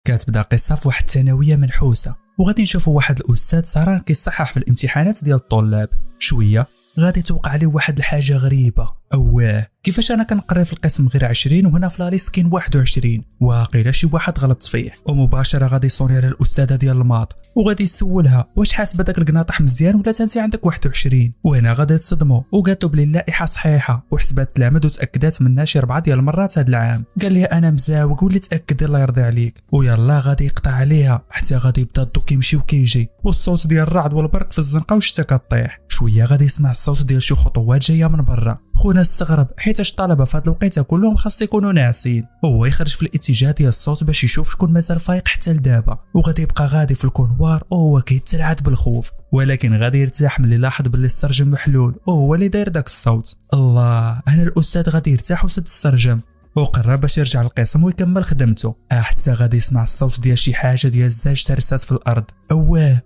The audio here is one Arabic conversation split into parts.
كتبدا قصه في واحد الثانويه منحوسه، وغادي نشوفوا واحد الاستاذ سهران كيصحح في الامتحانات ديال الطلاب. شويه غادي توقع عليه واحد الحاجه غريبه. كيفاش انا كنقري في القسم غير 20 وهنا في لاليست كاين 21؟ واقيلا شي واحد غلط فيه. ومباشره غادي يصوني على الاستاذه ديال الماط وغادي يسولها واش حاسبه داك القناطح مزيان ولا انت عندك 21؟ وهنا غادي تصدموا وقالت بلي اللائحه صحيحه، وحسبات التلامذ وتاكدات منها شي 4 ديال المرات هذا العام. قال لها انا مزاوق واللي تاكد الله يرضي عليك. ويلا غادي يقطع عليها حتى غادي يبدا الضو كيمشي وكيجي، والصوت ديال الرعد والبرق في الزنقه والشتا كطيح. شويه غادي يسمع الصوت ديال شي خطوات جايه من برا. خونا استغرب حيت الطلبه في هاد الوقيته كلهم خاص يكونوا ناعسين، وهو يخرج في الاتجاه ديال الصوت باش يشوف شكون مازال فايق حتى لدابا. وغادي يبقى غادي في الكونوار وهو كيترعد بالخوف، ولكن غادي يرتاح ملي لاحظ باللي السرجم محلول وهو اللي داير داك الصوت. الله، هنا الاستاذ غادي يرتاح وسد السرجم وقرر باش يرجع للقسم ويكمل خدمته. حتى غادي يسمع الصوت ديال شي حاجه ديال الزاج ترسات في الارض.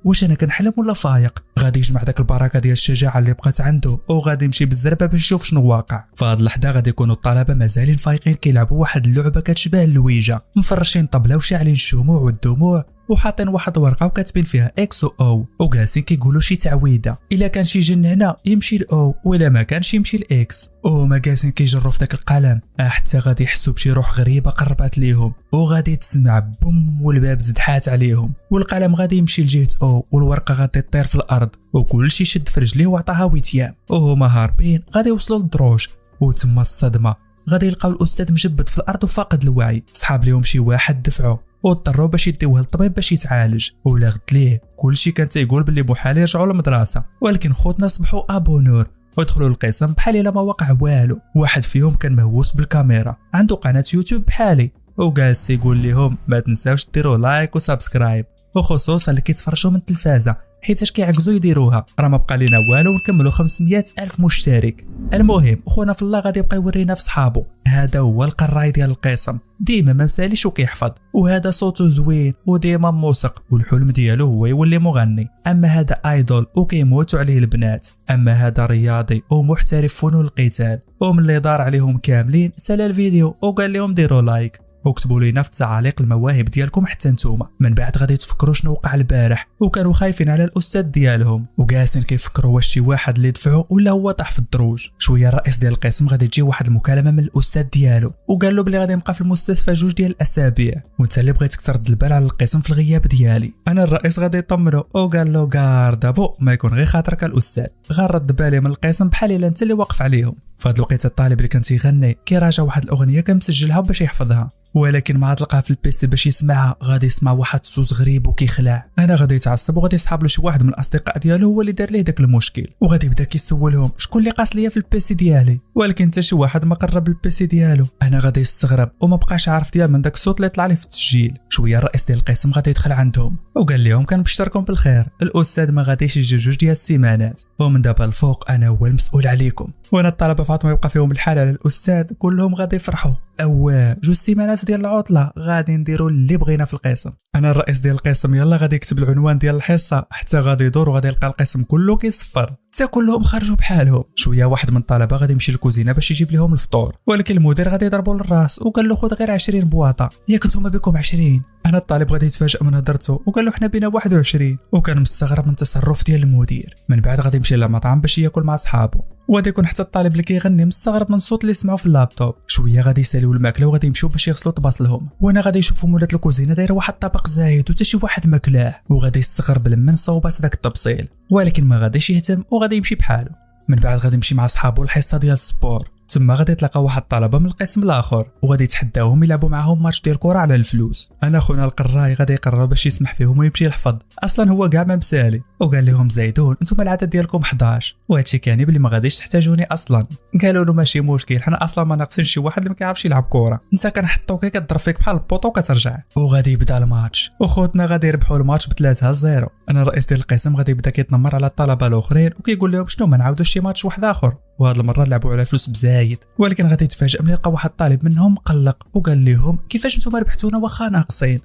واش انا كنحلم ولا فايق؟ غادي يجمع داك البركه ديال الشجاعه اللي بقات عنده وغادي يمشي بالزربه باش يشوف شنو واقع. فهاد اللحظه غادي يكونوا الطلبه مازالين فايقين كيلعبوا واحد اللعبه كتشبه اللويجه، مفرشين طبله وشاعلين الشموع والدموع وحاطين واحد الورقه وكاتبين فيها اكس او وجالسين كيقولوا شي تعويده. الا كان شي جن هنا يمشي الاو، ولا ما كانش يمشي الاكس. وما جالسين كيجروا في داك القلم حتى غادي يحسوا بشي روح غريبه قربات ليهم، وغادي تسمع بوم والباب زدحات عليهم، والقلم غادي يمشي لجهه او والورقه غادي تطير في الارض، وكلشي شد في رجليه وعطاها ويتيام. وهما هاربين غادي يوصلوا للدروج، وتما الصدمه غادي يلقاو الاستاذ مجبد في الارض وفاقد الوعي. صحاب ليهم شي واحد دفعوا واضطروا باش يديوه للطبيب باش يتعالج، ولا غد ليه كلشي كان تيقول باللي محال يرجعوا للمدرسه. ولكن خوتنا صبحوا ابونور ودخلوا القسم بحال الا ما وقع والو. واحد فيهم كان مهووس بالكاميرا، عنده قناه يوتيوب بحالي، وجالس يقول لهم ما تنساوش ديروا لايك وسبسكرايب، وخصوصا اللي كيتفرجوا من التلفازه حيتاش كيعجزوا يديروها. راه ما بقى لينا والو ونكملوا 500 الف مشترك. المهم اخونا في الله غادي يبقى يورينا في صحابه. هذا هو القراي ديال القسم، ديما ما مساليش وكيحفظ، وهذا صوته زوين وديما موسق، والحلم ديالو هو يولي مغني. اما هذا ايدول وكيموتوا عليه البنات. اما هذا رياضي ومحترف فنون القتال، ومن اللي دار عليهم كاملين سال الفيديو وقال لهم ديروا لايك وكتبوا لينا في التعاليق المواهب ديالكم حتى نتوما. من بعد غادي تفكروا شنو وقع البارح، وكانوا خايفين على الاستاذ ديالهم وجالسين كيفكروا واش شي واحد اللي دفعوا ولا هو طاح في الدروج. شويه الرئيس ديال القسم غادي تجي واحد المكالمه من الاستاذ ديالو، وقال له بلي غادي نبقى في المستشفى 2 ديال الاسابيع، وانت اللي بغيتك ترد البال على القسم في الغياب ديالي. انا الرئيس غادي يطمنه وقال له كارد ابو ما يكون غير خاطرك الاستاذ، غير رد بالي من القسم بحال الا انت اللي واقف عليهم. فهاد الوقيته الطالب اللي كان تيغني كيراجع واحد الاغنيه كان مسجلها باش يحفظها، ولكن ما تلقاها في البيسي باش يسمعها غادي يسمع واحد الصوت غريب وكيخلع. انا غادي يتعصب وغادي يسحب له شي واحد من الاصدقاء ديالو هو اللي دار ليه داك المشكل، وغادي يبدا كيسولهم شكون اللي قاص ليا في البيسي ديالي، ولكن حتى شي واحد ما قرب البيسي ديالو. انا غادي يستغرب وما بقاش عارف ديال من داك الصوت اللي طلع ليه في التسجيل. شويه الرئيس ديال القسم غادي يدخل عندهم وقال لهم كنبشركم بالخير، الاستاذ ما غاديش يجي 2 ديال السيمانات، ومن دابا الفوق انا هو المسؤول عليكم. وانا الطلبه فاطمه يبقى فيهم الحال على الاستاذ كلهم غادي يفرحوا. 2 سيمانات ديال العطله غادي نديروا اللي بغينا في القسم. انا الرئيس ديال القسم يلا غادي يكتب العنوان ديال الحصه حتى غادي يدور وغادي يلقى القسم كله كيصفر، حتى كلهم خرجوا بحالهم. شويه واحد من الطلبه غادي يمشي للكوزينه باش يجيب لهم الفطور، ولكن المدير غادي يضربوا للراس وقال له خذ غير 20 بواطه، ياك نتوما بكم 20. انا الطالب غادي يتفاجئ من هضرته وقال له حنا بينا 21، وكان مستغرب من التصرف ديال المدير. من بعد غادي يمشي للمطعم باش ياكل مع صحابه، وغادي يكون حتى الطالب اللي كيغني مستغرب من الصوت اللي سمعوا في اللابتوب. شويه غادي يساليو الماكله وغادي يمشيو باش يغسلوا طباصلهم، وانا غادي يشوفوا مولات الكوزينه دايره واحد الطبق زايد وتا شي واحد ماكلاه، وغادي يستغرب لمن صوبات داك التبصيل، ولكن ما غاديش يهتم وغادي يمشي بحاله. من بعد غادي يمشي مع صحابو الحصه ديال السبور، تما غادي يتلاقى واحد الطلبه من القسم الاخر وغادي يتحداوهم يلعبوا معاهم ماتش ديال الكره على الفلوس. انا خونا القراي غادي يقرر باش يسمح فيهم ويمشي يحفظ، اصلا هو كاع ما مسالي، وقال لهم زيدون انتم العدد ديالكم 11، وهادشي كيعني بلي ما غاديش تحتاجوني اصلا. قالوا له ماشي مشكل، حنا اصلا ما ناقصين شي واحد اللي ما كيعرفش يلعب كره، انت كنحطوك كضرب فيك بحال البوطو وكترجع. وغادي يبدا الماتش وخوتنا غادي يربحوا الماتش ب3-0. انا الرئيس ديال القسم غادي يبدا كيتنمر على الطلبه الاخرين وكيقول لهم شنو ما نعاودوش شي ماتش واحد اخر، وهاد المره لعبوا على فلوس بزاف زايد. ولكن غادي يتفاجئ ملي لقى واحد طالب منهم مقلق وقال لهم كيفاش نتوما ربحتونا واخا ناقصين.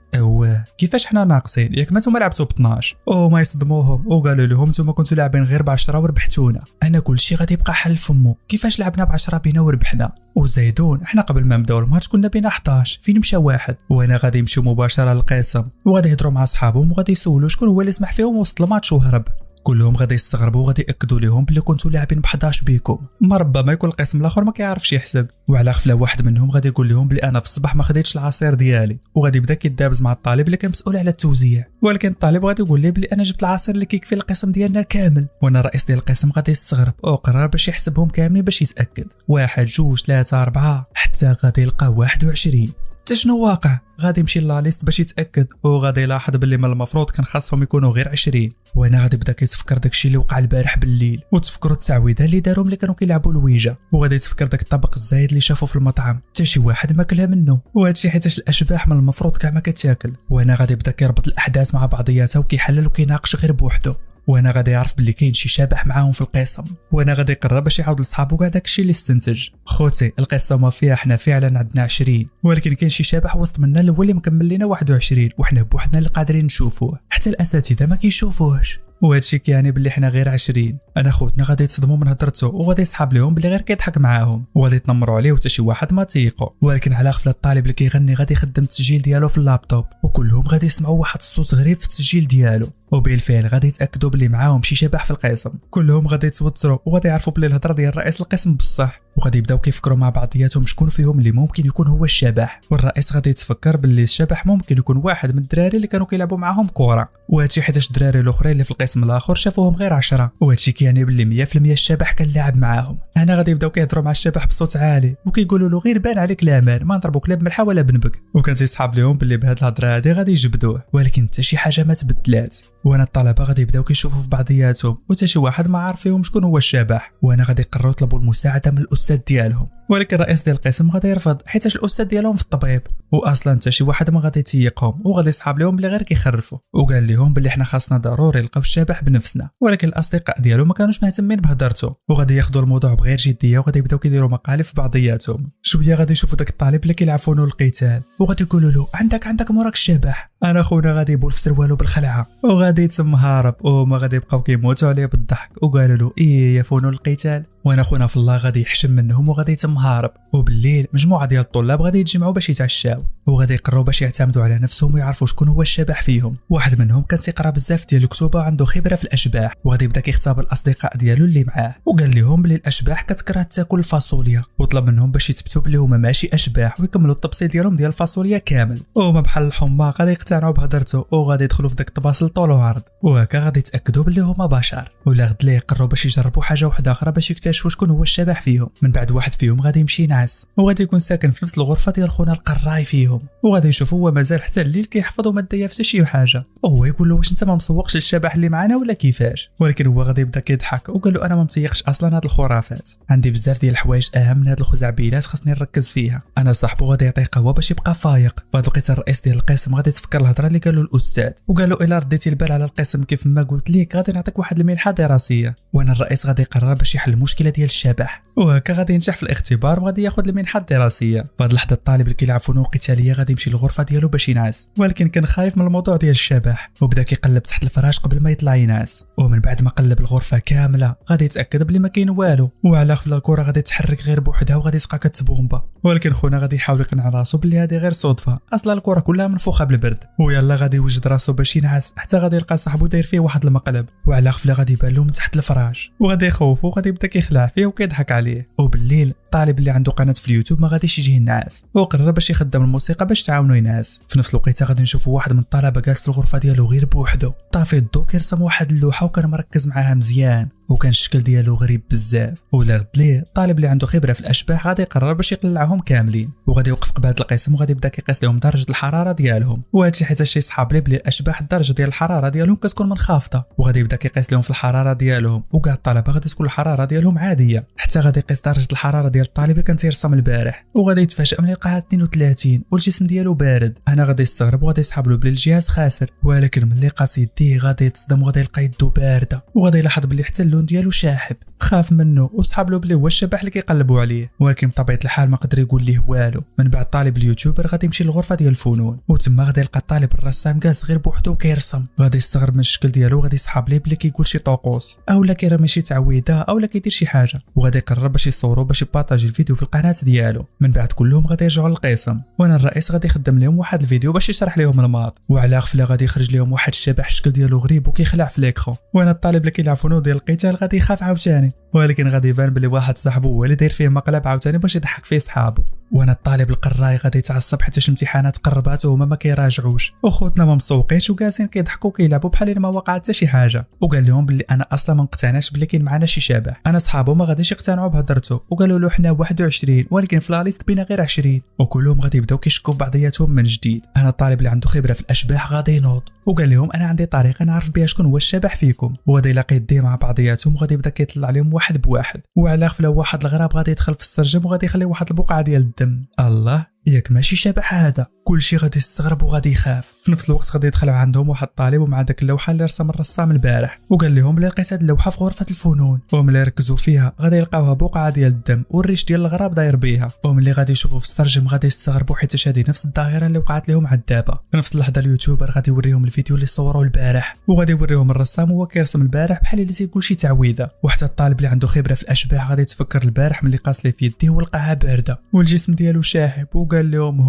كيفاش حنا ناقصين ياك ما نتوما لعبتوا ب 12. ما يصدموهم وقالوا لهم نتوما كنتوا لاعبين غير ب 10 وربحتونا. انا كلشي غادي يبقى حل فمو، كيفاش لعبنا ب 10 بينا وربحنا؟ وزيدون حنا قبل ما نبداو الماتش كنا بينا 11 فين مشى واحد. وانا غادي يمشيو مباشره للقسم وغادي يهضروا مع صحابهم وغادي يسولوا شكون هو اللي سمح فيهم وسط الماتش وهرب. كلهم غادي يستغربوا وغادي ياكدوا لهم بلي كنتوا لاعبين ب 11 بيكم. ما ربما يكون القسم الاخر ما كيعرفش يحسب. وعلى غفله واحد منهم غادي يقول لهم بلي انا في الصباح ما خديتش العصير ديالي، وغادي يبدا كيدابز مع الطالب اللي كان مسؤول على التوزيع. ولكن الطالب غادي يقول ليه بلي انا جبت العصير اللي كيكفي القسم ديالنا كامل. وانا الرئيس ديال القسم غادي يستغرب وقرر باش يحسبهم كاملين باش يتاكد. 1 2 3 4 حتى غادي يلقى 21. حتى شنو واقع؟ غادي يمشي لليست باش يتاكد وغادي يلاحظ باللي من المفروض كان خاصهم يكونوا غير 20. وانا غادي يبدا كيتفكر داكشي اللي وقع البارح بالليل وتفكروا التعويذه اللي داروا ملي كانوا كيلعبوا الويجه، وغادي يتفكر داك الطبق الزايد اللي شافوه في المطعم حتى شي واحد ما كلها منه، وهادشي حيتاش الاشباح من المفروض كاع ما كتاكل. وانا غادي يبدا كيربط الاحداث مع بعضياتها وكيحلل وكيناقش غير بوحده. وانا غادي يعرف بلي كاين شي شبح معاهم في القسم. وانا غادي يقرر باش يعاود لصحابو كاع داكشي اللي استنتج. خوتي القصه ما فيها حنا فعلا عندنا 20، ولكن كاين شي شبح وسط منا اللي هو اللي مكمل لنا 21 وحنا بوحدنا اللي قادرين نشوفوه، حتى الاساتذه ما كيشوفوهش. وهادشي كيعني بلي حنا غير 20. انا خوتنا غادي يتصدموا من هضرته وغادي يسحب لهم بلي غير كيضحك معاهم وغادي يتنمروا عليه وحتى شي واحد ما تيقو. ولكن على غفله الطالب اللي كيغني غادي يخدم التسجيل ديالو في اللابتوب وكلهم غادي يسمعوا واحد الصوت غريب في التسجيل ديالو، وبالفعل غادي يتاكدوا بلي معاهم شي شبح في القسم. كلهم غادي يتوتروا وغادي يعرفوا بلي الهضره ديال رئيس القسم بصح، وغادي يبداو كيفكروا مع بعضياتهم شكون فيهم اللي ممكن يكون هو الشبح. والرئيس غادي يتفكر باللي الشبح ممكن يكون واحد من الدراري اللي كانوا كيلعبوا معاهم كره، وهادشي حيتاش الدراري الاخرين اللي في القسم الاخر شافوهم غير 10، وهادشي كيعني باللي 100% الشبح كان لاعب معاهم. انا غادي يبداو كيهضروا مع الشبح بصوت عالي وكيقولوا له غير بان عليك الامان ما نضربوك لا بملحه ولا بنبك، وكان تيصحاب لهم باللي بهاد الهضره هادي غادي يجبدوه. ولكن حتى شي حاجه ما تبدلات. وانا الطلبه غادي يبداو كيشوفوا في بعضياتهم وحتى شي واحد ما عارف فيهم شكون هو الشبح. وانا غادي يقرروا يطلبوا المساعده من الاستاذ ديالهم، ولكن الرئيس ديال القسم غادي يرفض حيت الاستاذ ديالهم في الطبيب، واصلا حتى شي واحد ما غادي يتيقهم وغادي يصحاب لهم بلي غير كيخرفوا. وقال لهم بلي حنا خاصنا ضروري نلقاو الشبح بنفسنا. ولكن الاصدقاء ديالو ما كانوش مهتمين بهضرته وغادي ياخذوا الموضوع بغير جديه وغادي يبداو كيديروا مقالب في بعضياتهم. شويه غادي يشوفوا داك الطالب اللي كيلعفونوا القتال وغادي يقولوا له عندك موراك الشبح. انا خونا غادي يبول في سروالو بالخلعه وغادي يتم هارب وما غادي يبقاو كيموتوا عليه بالضحك وقالوا له يا فونوا القتال. وانا خونا في الله غادي يحشم منهم وغادي يتم هارب. وبالليل مجموعه ديال الطلاب غادي يتجمعوا باش يتعشاو وغادي يقرروا باش يعتمدوا على نفسهم ويعرفوا شكون هو الشبح فيهم. واحد منهم كان تيقرا بزاف ديال الكتوبه وعنده خبره في الاشباح، وغادي يبدا كيختبر الاصدقاء ديالو اللي معاه وقال لهم بلي الاشباح كتكره تاكل الفاصوليا، وطلب منهم باش يثبتوا بلي هما ماشي اشباح ويكملوا التبسيط ديالهم ديال الفاصوليا كامل. وهما بحال الحمى غادي يقتنعوا بهضرته وغادي يدخلوا في داك الطباسل طول وعرض، وهكا غادي يتاكدوا بلي هما بشر. ولا غد ليه يقرروا باش يجربوا حاجه واحده اخرى باش يكتشفوا شكون هو الشبح فيهم. من بعد واحد فيهم غادي يمشي ينعس وغادي يكون ساكن في نفس الغرفه ديال خونا القراي فيهم، وغادي يشوف هو مازال حتى الليل كيحفظ وما دايا حتى شي حاجه، وهو يقول له واش انت ما مسوقش للشبح اللي معنا ولا كيفاش. ولكن هو غادي يبدا كيضحك وقال له انا ما متيقش اصلا هاد الخرافات، عندي بزاف ديال الحوايج اهم من هاد الخزعبيلات خاصني نركز فيها. انا صاحبو غادي يعطيه قهوه باش يبقى فايق. فهاد الوقيته الرئيس ديال القسم غادي يتفكر الهضره اللي قال له الاستاذ وقال له الا رديتي البال على القسم كيف ما قلت ليك غادي نعطيك واحد المنحه دراسيه. وانا الرئيس غادي يقرر باش يحل المشكله ديال الشبح، وهكا غادي ينجح في الاختبار وغادي ياخذ المنحه الدراسيه. فهاد اللحظه الطالب اللي كيلعب فنون قتاليه غادي يمشي للغرفه ديالو باش ينعس، ولكن كان خايف من الموضوع ديال الشبح وبدا كيقلب تحت الفراش قبل ما يطلع ينعس. ومن بعد ما قلب الغرفه كامله غادي يتاكد بلي ما كاين والو، وعلى خفله الكره غادي تحرك غير بوحدها وغادي تبقى كتبومبا. ولكن خونا غادي يحاول يقنع راسو بلي هذه غير صدفه، اصلا الكره كلها منفوخه بالبرد. ويلا غادي يوجد راسو باش ينعس حتى غادي يلقى صاحبو داير فيه واحد المقلب، وعلى خفله غادي يبان له من تحت الفراش وغادي يخوفو وغادي يبدا كيخلع فيه وكيضحك عليه. وبالليل الطالب اللي عنده قناه في اليوتيوب ما غاديش يجيه النعاس وقرر باش يخدم الموسيقى باش تعاونو ينعس. في نفس الوقت غادي نشوفوا واحد من الطلبه جالس في الغرفه ديالو غير بوحدو طافي الضو كيرسم واحد اللوحه وكان مركز معاها مزيان وكان الشكل ديالو غريب بزاف. ولا غد ليه الطالب اللي عنده خبره في الاشباح غادي يقرر باش يقلعهم كاملين وغادي يوقف قباله القسم وغادي يبدا كيقيس لهم درجه الحراره ديالهم. وهادشي حيت شي صحاب ليه بلي الاشباح الدرجه ديال الحراره ديالهم كتكون منخفضه، وغادي يبدا كيقيس لهم في الحراره ديالهم وكاع الطلبه غادي تكون الحراره ديالهم عاديه، حتى غادي يقيس درجه الحراره ديال الطالب اللي كان تيرسم البارح وغادي يتفاجئ ملي لقاها 32 والجسم ديالو بارد. انا غادي يستغرب وغادي يسحب له بلي الجهاز خاسر، ولكن ملي قاس يديه غادي يتصدم وغادي يلقى يدو بارده وغادي يلاحظ بلي حتى اللون ديالو شاحب، خاف منه وصحاب له بلي هو الشبح اللي كيقلبوا عليه، ولكن بطبيعه الحال ما قدر يقول ليه والو. من بعد طالب اليوتيوبر غادي يمشي للغرفه ديال الفنون، وتما غادي يلقى الطالب الرسام جالس غير بوحدو كيرسم. غادي يستغرب من الشكل ديالو، غادي يصحاب ليه بلي كيقول شي طقوس اولا كيرمي شي تعويذه اولا كيدير شي حاجه، وغادي يقرر باش يصورو باش يبارطاجي الفيديو في القناه ديالو. من بعد كلهم غادي يرجعوا للقسم، وانا الرئيس غادي يخدم لهم واحد الفيديو باش يشرح لهم الماط، وعلى غفله غادي يخرج لهم واحد الشبح الشكل ديالو غريب وكيخلع في ليكرو. وانا الطالب اللي كيلعب فنون ديال القتال غادي يخاف عاوتاني، ولكن غادي يبان بلي واحد صاحبو هو اللي داير فيه مقلب عاوتاني باش يضحك فيه صحابو. وانا الطالب القراي غادي يتعصب حتى الامتحانات قربات وهما ما كيراجعوش، وخوتنا ما مسوقينش وجالسين كيضحكوا كيلعبوا بحال ما وقع حتى شي حاجه. وقال لهم بلي انا اصلا ما مقتنعش بلي كاين معنا شي شبح. انا صحابو ما غاديش يقتنعوا بهضرته، وقالوا له حنا 21 ولكن في لاليست بينا غير 20، وكلهم غادي يبداو كيشكوا في بعضياتهم من جديد. انا الطالب اللي عنده خبره في الاشباح غادي ينوض وقال لهم انا عندي طريقه نعرف بها شكون هو الشبح فيكم، وغادي يلاقي يديه مع بعضياتهم وغادي يبدا كيطلع عليهم واحد بواحد، وعلى غفله واحد الغراب غادي يدخل في السرجم وغادي يخلي واحد البقعه ديال الدم. الله، ياك ماشي شبح هذا؟ كلشي غادي يستغرب وغادي يخاف. في نفس الوقت غادي يدخل عندهم واحد الطالب ومع داك اللوحه اللي رسم الرسام البارح، وقال لهم بلي لقيت هاد اللوحه في غرفه الفنون، وملي ركزوا فيها غادي يلقاوها بقعه ديال الدم والريش ديال الغراب داير بها، وملي غادي يشوفوا في السرجم غادي يستغربوا حيت هذه نفس الظاهره اللي وقعت لهم عاد دابا. في نفس اللحظه اليوتيوبر غادي يوريهم الفيديو اللي صوروه البارح، وغادي يوريهم الرسام وهو كيرسم البارح بحال اللي تيقول شي تعويذه. وحتى الطالب اللي عنده خبره في الاشباح غادي يتفكر البارح ملي قاس ليه في يديه ولقاها بارده والجسم ديالو شاحب، وقال لهم